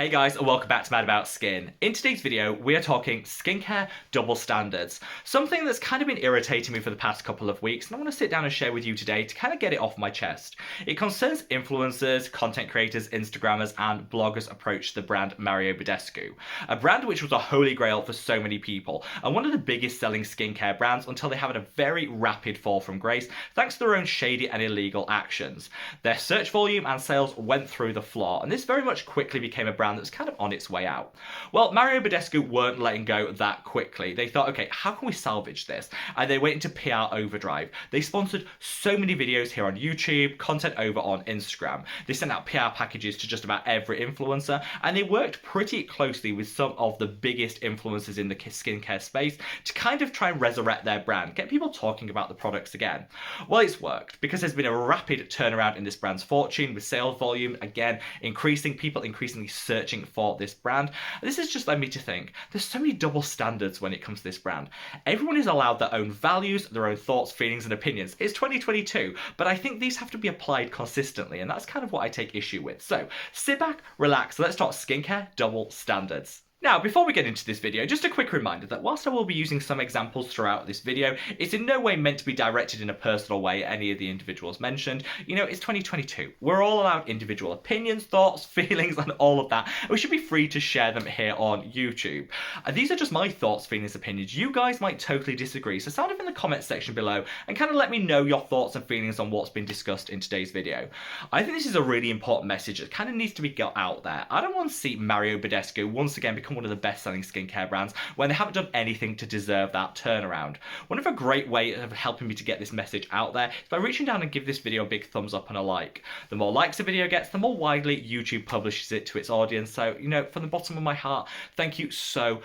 Hey guys, and welcome back to Mad About Skin. In today's video, we are talking skincare double standards. Something that's kind of been irritating me for the past couple of weeks, and I want to sit down and share with you today to kind of get it off my chest. It concerns influencers, content creators, Instagrammers, and bloggers' approach to the brand Mario Badescu. A brand which was a holy grail for so many people, and one of the biggest selling skincare brands until they had a very rapid fall from grace thanks to their own shady and illegal actions. Their search volume and sales went through the floor, and this very much quickly became a brand that's kind of on its way out. Well, Mario Badescu weren't letting go that quickly. They thought, okay, how can we salvage this? And they went into PR overdrive. They sponsored so many videos here on YouTube, content over on Instagram. They sent out PR packages to just about every influencer, and they worked pretty closely with some of the biggest influencers in the skincare space to kind of try and resurrect their brand, get people talking about the products again. Well, it's worked because there's been a rapid turnaround in this brand's fortune with sales volume, again, increasing, people increasingly searching for this brand. This has just led me to think there's so many double standards when it comes to this brand. Everyone is allowed their own values, their own thoughts, feelings, and opinions. It's 2022, but I think these have to be applied consistently, and that's kind of what I take issue with. So sit back, relax, let's talk skincare double standards. Now, before we get into this video, just a quick reminder that whilst I will be using some examples throughout this video, it's in no way meant to be directed in a personal way at any of the individuals mentioned. You know, it's 2022. We're all allowed individual opinions, thoughts, feelings, and all of that. And we should be free to share them here on YouTube. These are just my thoughts, feelings, opinions. You guys might totally disagree, so sound off in the comment section below and kind of let me know your thoughts and feelings on what's been discussed in today's video. I think this is a really important message that kind of needs to be got out there. I don't want to see Mario Badescu once again become one of the best-selling skincare brands when they haven't done anything to deserve that turnaround. One of a great way of helping me to get this message out there is by reaching down and give this video a big thumbs up and a like. The more likes a video gets, the more widely YouTube publishes it to its audience. So, you know, from the bottom of my heart, thank you so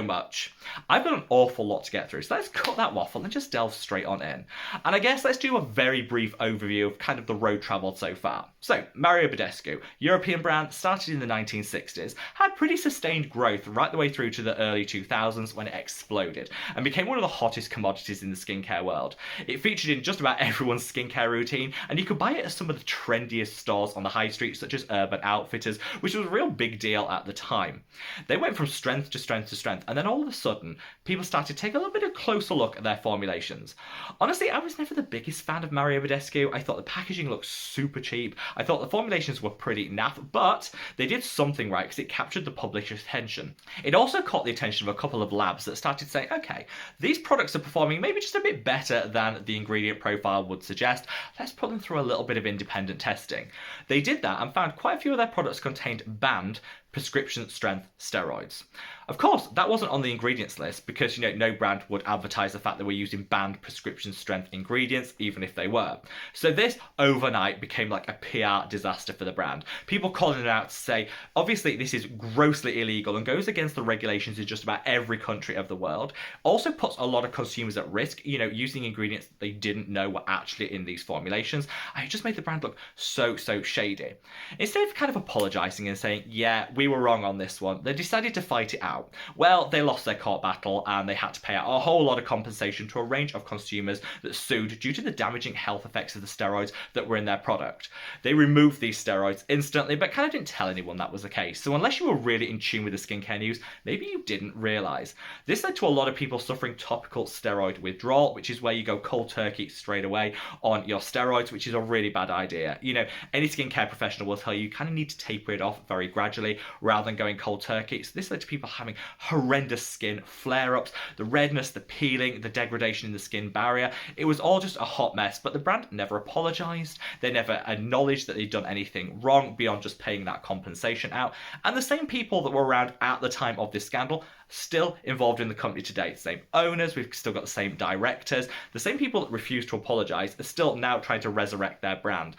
much. I've got an awful lot to get through, so let's cut that waffle and just delve straight on in. And I guess let's do a very brief overview of kind of the road travelled so far. So, Mario Badescu, European brand, started in the 1960s, had pretty sustained growth right the way through to the early 2000s when it exploded and became one of the hottest commodities in the skincare world. It featured in just about everyone's skincare routine, and you could buy it at some of the trendiest stores on the high street, such as Urban Outfitters, which was a real big deal at the time. They went from strength to strength to strength, and then all of a sudden, people started to take a little bit of a closer look at their formulations. Honestly, I was never the biggest fan of Mario Badescu. I thought the packaging looked super cheap. I thought the formulations were pretty naff, but they did something right because it captured the publisher's attention. It also caught the attention of a couple of labs that started saying, okay, these products are performing maybe just a bit better than the ingredient profile would suggest. Let's put them through a little bit of independent testing. They did that and found quite a few of their products contained banned prescription strength steroids. Of course, that wasn't on the ingredients list because, you know, no brand would advertise the fact that we're using banned prescription strength ingredients, even if they were. So this overnight became like a PR disaster for the brand. People calling it out to say, obviously this is grossly illegal and goes against the regulations in just about every country of the world. Also puts a lot of consumers at risk, you know, using ingredients that they didn't know were actually in these formulations. And it just made the brand look so shady. Instead of kind of apologising and saying, yeah, we were wrong on this one, they decided to fight it out. Well, they lost their court battle and they had to pay out a whole lot of compensation to a range of consumers that sued due to the damaging health effects of the steroids that were in their product. They removed these steroids instantly, but kind of didn't tell anyone that was the case. So unless you were really in tune with the skincare news, maybe you didn't realise. This led to a lot of people suffering topical steroid withdrawal, which is where you go cold turkey straight away on your steroids, which is a really bad idea. You know, any skincare professional will tell you kind of need to taper it off very gradually rather than going cold turkey. So this led to people having horrendous skin flare-ups, the redness, the peeling, the degradation in the skin barrier. It was all just a hot mess, but the brand never apologised. They never acknowledged that they'd done anything wrong beyond just paying that compensation out. And the same people that were around at the time of this scandal still involved in the company today. The same owners, we've still got the same directors, the same people that refused to apologise are still now trying to resurrect their brand.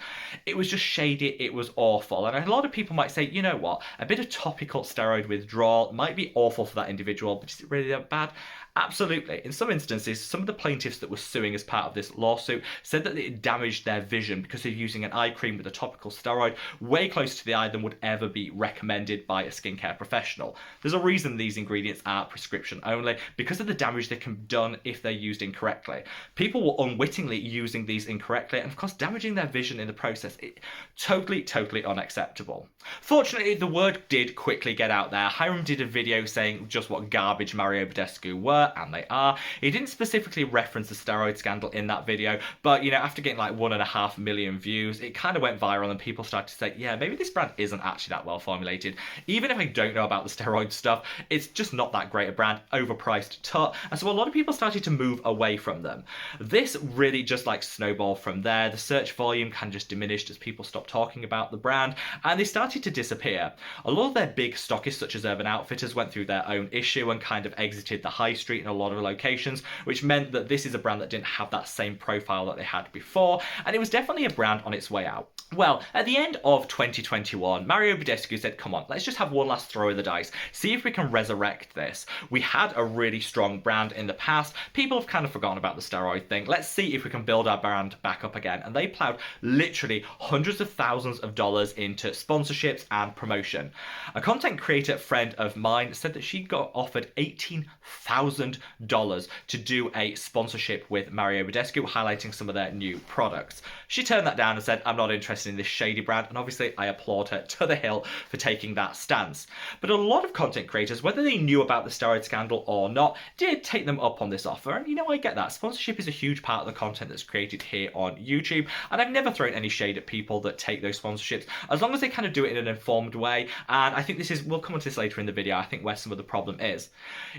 It was just shady, it was awful, and a lot of people might say, you know what, a bit of topical steroid withdrawal might be awful for that individual, but is it really that bad? Absolutely. In some instances, some of the plaintiffs that were suing as part of this lawsuit said that it damaged their vision because of using an eye cream with a topical steroid way closer to the eye than would ever be recommended by a skincare professional. well. There's a reason these ingredients are prescription only, because of the damage they can be done if they're used incorrectly. People were unwittingly using these incorrectly and of course damaging their vision in the process. Totally unacceptable. Fortunately, the word did quickly get out there. Hiram did a video saying just what garbage Mario Badescu were, and they are. He didn't specifically reference the steroid scandal in that video, but after getting like 1.5 million views, it kind of went viral and people started to say, yeah, maybe this brand isn't actually that well formulated. Even if I don't know about the steroid stuff, it's just not that great a brand, overpriced tut, and so a lot of people started to move away from them. This really just like snowballed from there. The search volume kind of just diminished as people stopped talking about the brand, and they started to disappear. A lot of their big stockists, such as Urban Outfitters, went through their own issue and kind of exited the high street in a lot of locations, which meant that this is a brand that didn't have that same profile that they had before, and it was definitely a brand on its way out. Well, at the end of 2021, Mario Badescu said, come on, let's just have one last throw of the dice, see if we can resurrect this. We had a really strong brand in the past, people have kind of forgotten about the steroid thing, let's see if we can build our brand back up again. And they plowed literally hundreds of thousands of dollars into sponsorships and promotion. A content creator friend of mine said that she got offered $18,000 to do a sponsorship with Mario Badescu, highlighting some of their new products. She turned that down and said, I'm not interested in this shady brand, and obviously I applaud her to the hill for taking that stance. But a lot of content creators, whether they knew about the steroid scandal or not, did take them up on this offer, and I get that. Sponsorship is a huge part of the content that's created here on YouTube, and I've never thrown any shade at people that take those sponsorships, as long as they kind of do it in an informed way, and I think this is, we'll come on to this later in the video, I think where some of the problem is.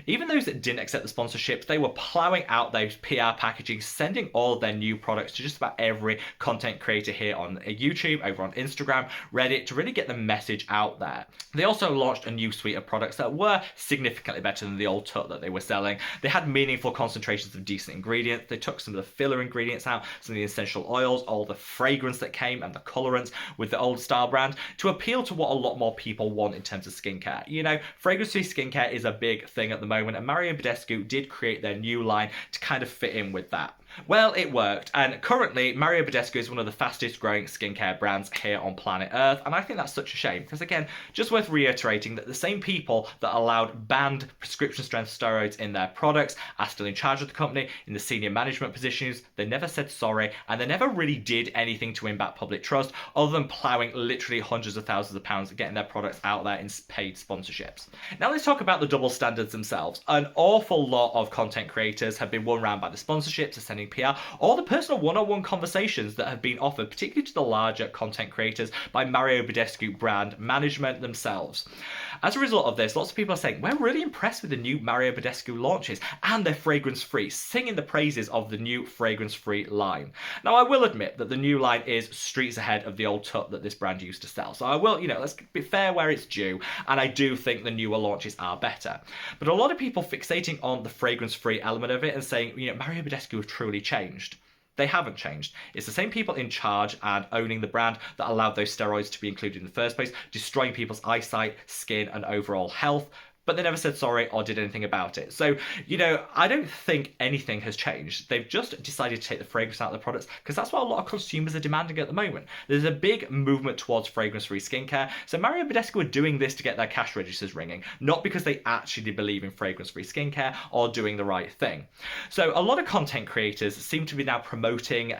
Even those that didn't accept the sponsorships, they were plowing out those PR packaging, sending all of their new products to just about every content creator here on YouTube, over on Instagram, Reddit, to really get the message out there. They also launched a new suite of products that were significantly better than the old tut that they were selling. They had meaningful concentrations of decent ingredients, they took some of the filler ingredients out, some of the essential oils, all the fragrance that came and the colorants with the old style brand to appeal to what a lot more people want in terms of skincare. Fragrance-free skincare is a big thing at the moment, and Mario Badescu did create their new line to kind of fit in with that. Well, it worked, and currently Mario Badescu is one of the fastest growing skincare brands here on planet Earth, and I think that's such a shame, because again, just worth reiterating that the same people that allowed banned prescription strength steroids in their products are still in charge of the company, in the senior management positions. They never said sorry, and they never really did anything to win back public trust, other than plowing literally hundreds of thousands of pounds getting their products out there in paid sponsorships. Now let's talk about the double standards themselves. An awful lot of content creators have been won around by the sponsorships, sending PR, or the personal one-on-one conversations that have been offered, particularly to the larger content creators, by Mario Badescu brand management themselves. As a result of this, lots of people are saying, we're really impressed with the new Mario Badescu launches, and they're fragrance-free, singing the praises of the new fragrance-free line. Now, I will admit that the new line is streets ahead of the old tut that this brand used to sell, so I will, let's be fair where it's due, and I do think the newer launches are better. But a lot of people fixating on the fragrance-free element of it and saying, Mario Badescu have truly changed. They haven't changed. It's the same people in charge and owning the brand that allowed those steroids to be included in the first place, destroying people's eyesight, skin, and overall health. But they never said sorry or did anything about it. So, I don't think anything has changed. They've just decided to take the fragrance out of the products because that's what a lot of consumers are demanding at the moment. There's a big movement towards fragrance-free skincare. So Mario Badescu are doing this to get their cash registers ringing, not because they actually believe in fragrance-free skincare or doing the right thing. So a lot of content creators seem to be now promoting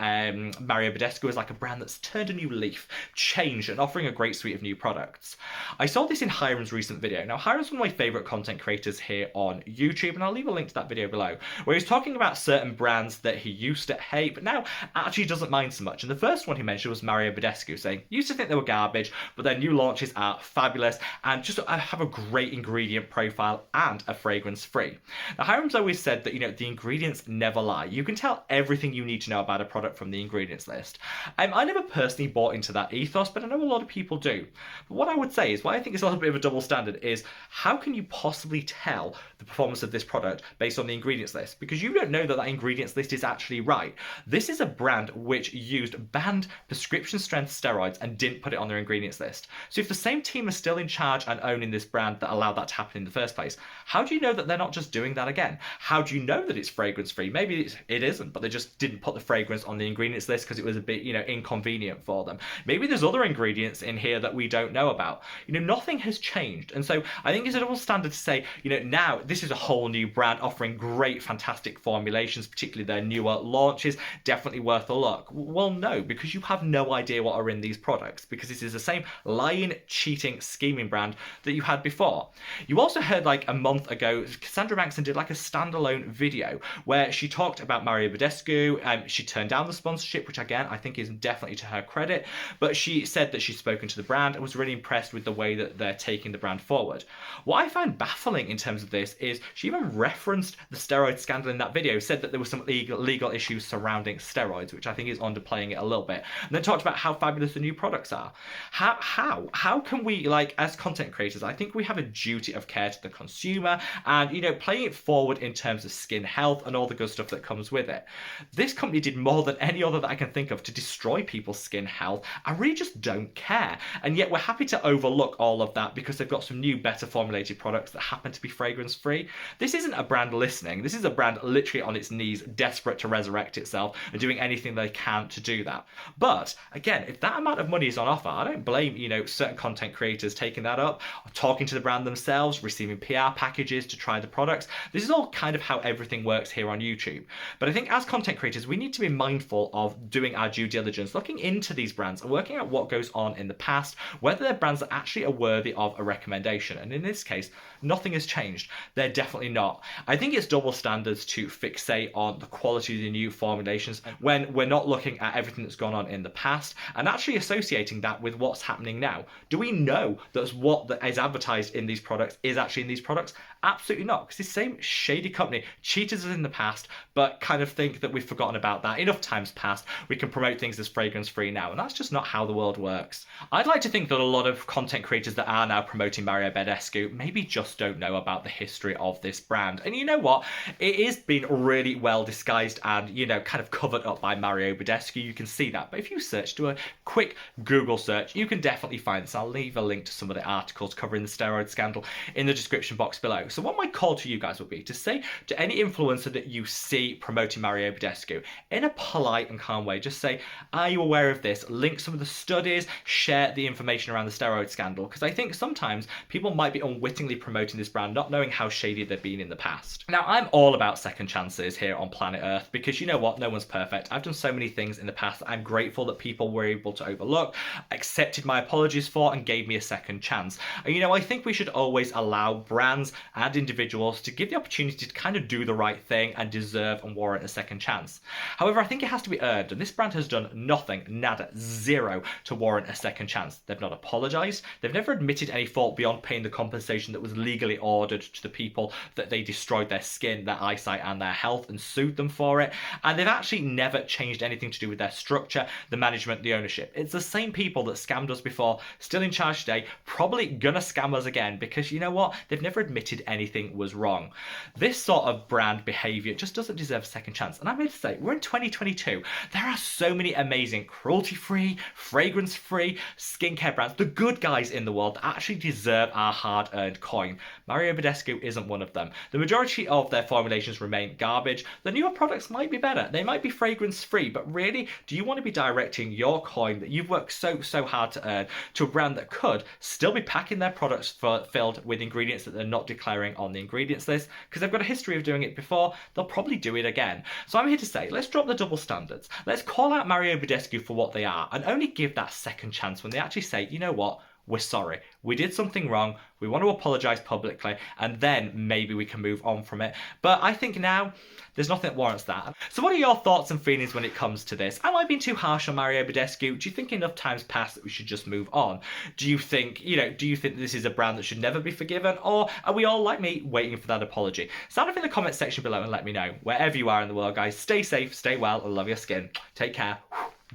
Mario Badescu as like a brand that's turned a new leaf, changed, and offering a great suite of new products. I saw this in Hiram's recent video. Now, Hiram's one of my favourite content creators here on YouTube, and I'll leave a link to that video below, where he's talking about certain brands that he used to hate but now actually doesn't mind so much. And the first one he mentioned was Mario Badescu, saying used to think they were garbage, but their new launches are fabulous and just have a great ingredient profile and a fragrance free. Now, Hiram's always said that the ingredients never lie. You can tell everything you need to know about a product from the ingredients list. I never personally bought into that ethos, but I know a lot of people do. But what I would say is, what I think is a little bit of a double standard is, how can you you possibly tell the performance of this product based on the ingredients list? Because you don't know that that ingredients list is actually right. This is a brand which used banned prescription strength steroids and didn't put it on their ingredients list. So if the same team is still in charge and owning this brand that allowed that to happen in the first place, how do you know that they're not just doing that again? How do you know that it's fragrance free? Maybe it isn't, but they just didn't put the fragrance on the ingredients list because it was a bit, inconvenient for them. Maybe there's other ingredients in here that we don't know about. Nothing has changed. And so I think it's a double standard to say, now this is a whole new brand offering great, fantastic formulations, particularly their newer launches, definitely worth a look. Well, no, because you have no idea what are in these products, because this is the same lying, cheating, scheming brand that you had before. You also heard like a month ago, Cassandra Maxon did like a standalone video where she talked about Mario Badescu. She turned down the sponsorship, which again, I think is definitely to her credit, but she said that she's spoken to the brand and was really impressed with the way that they're taking the brand forward. What I find baffling in terms of this is she even referenced the steroid scandal in that video, said that there were some legal issues surrounding steroids, which I think is underplaying it a little bit, and then talked about how fabulous the new products are. How can we, like, as content creators, I think we have a duty of care to the consumer and, playing it forward in terms of skin health and all the good stuff that comes with it. This company did more than any other that I can think of to destroy people's skin health. I really just don't care. And yet we're happy to overlook all of that because they've got some new, better formulated products that happen to be fragrance free. This isn't a brand listening. This is a brand literally on its knees, desperate to resurrect itself and doing anything they can to do that. But again, if that amount of money is on offer, I don't blame, certain content creators taking that up, talking to the brand themselves, receiving PR packages to try the products. This is all kind of how everything works here on YouTube. But I think as content creators, we need to be mindful of doing our due diligence, looking into these brands and working out what goes on in the past, whether they're brands that actually are worthy of a recommendation. And in this case, nothing has changed. They're definitely not. I think it's double standards to fixate on the quality of the new formulations when we're not looking at everything that's gone on in the past and actually associating that with what's happening now. Do we know that what is advertised in these products is actually in these products? Absolutely not, because this same shady company cheated us in the past, but kind of think that we've forgotten about that. Enough times passed, we can promote things as fragrance free now, and that's just not how the world works. I'd like to think that a lot of content creators that are now promoting Mario Badescu maybe just don't know about the history of this brand. And you know what? It is been really well disguised and, kind of covered up by Mario Badescu. You can see that. But if you do a quick Google search, you can definitely find this. I'll leave a link to some of the articles covering the steroid scandal in the description box below. So what my call to you guys would be to say to any influencer that you see promoting Mario Badescu, in a polite and calm way, just say, are you aware of this? Link some of the studies, share the information around the steroid scandal, because I think sometimes people might be unwittingly promoting this brand, not knowing how shady they've been in the past. Now, I'm all about second chances here on planet Earth, because you know what? No one's perfect. I've done so many things in the past that I'm grateful that people were able to overlook, accepted my apologies for, and gave me a second chance. And I think we should always allow brands and individuals to give the opportunity to kind of do the right thing and deserve and warrant a second chance. However, I think it has to be earned, and this brand has done nothing, nada, zero, to warrant a second chance. They've not apologised, they've never admitted any fault beyond paying the compensation that was legally ordered to the people that they destroyed their skin, their eyesight and their health and sued them for it, and they've actually never changed anything to do with their structure, the management, the ownership. It's the same people that scammed us before, still in charge today, probably gonna scam us again, because you know what? They've never admitted anything was wrong. This sort of brand behaviour just doesn't deserve a second chance. And I'm here to say, we're in 2022. There are so many amazing cruelty-free, fragrance-free skincare brands, the good guys in the world, that actually deserve our hard-earned coin. Mario Badescu isn't one of them. The majority of their formulations remain garbage. The newer products might be better. They might be fragrance-free, but really, do you want to be directing your coin that you've worked so hard to earn to a brand that could still be packing their products filled with ingredients that they're not declaring on the ingredients list? Because they've got a history of doing it before, they'll probably do it again. So I'm here to say, let's drop the double standards. Let's call out Mario Badescu for what they are and only give that second chance when they actually say, you know what? We're sorry. We did something wrong. We want to apologise publicly, and then maybe we can move on from it. But I think now there's nothing that warrants that. So what are your thoughts and feelings when it comes to this? Am I being too harsh on Mario Badescu? Do you think enough time's passed that we should just move on? Do you think this is a brand that should never be forgiven? Or are we all like me waiting for that apology? Sound off in the comment section below and let me know. Wherever you are in the world, guys, stay safe, stay well, and love your skin. Take care.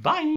Bye.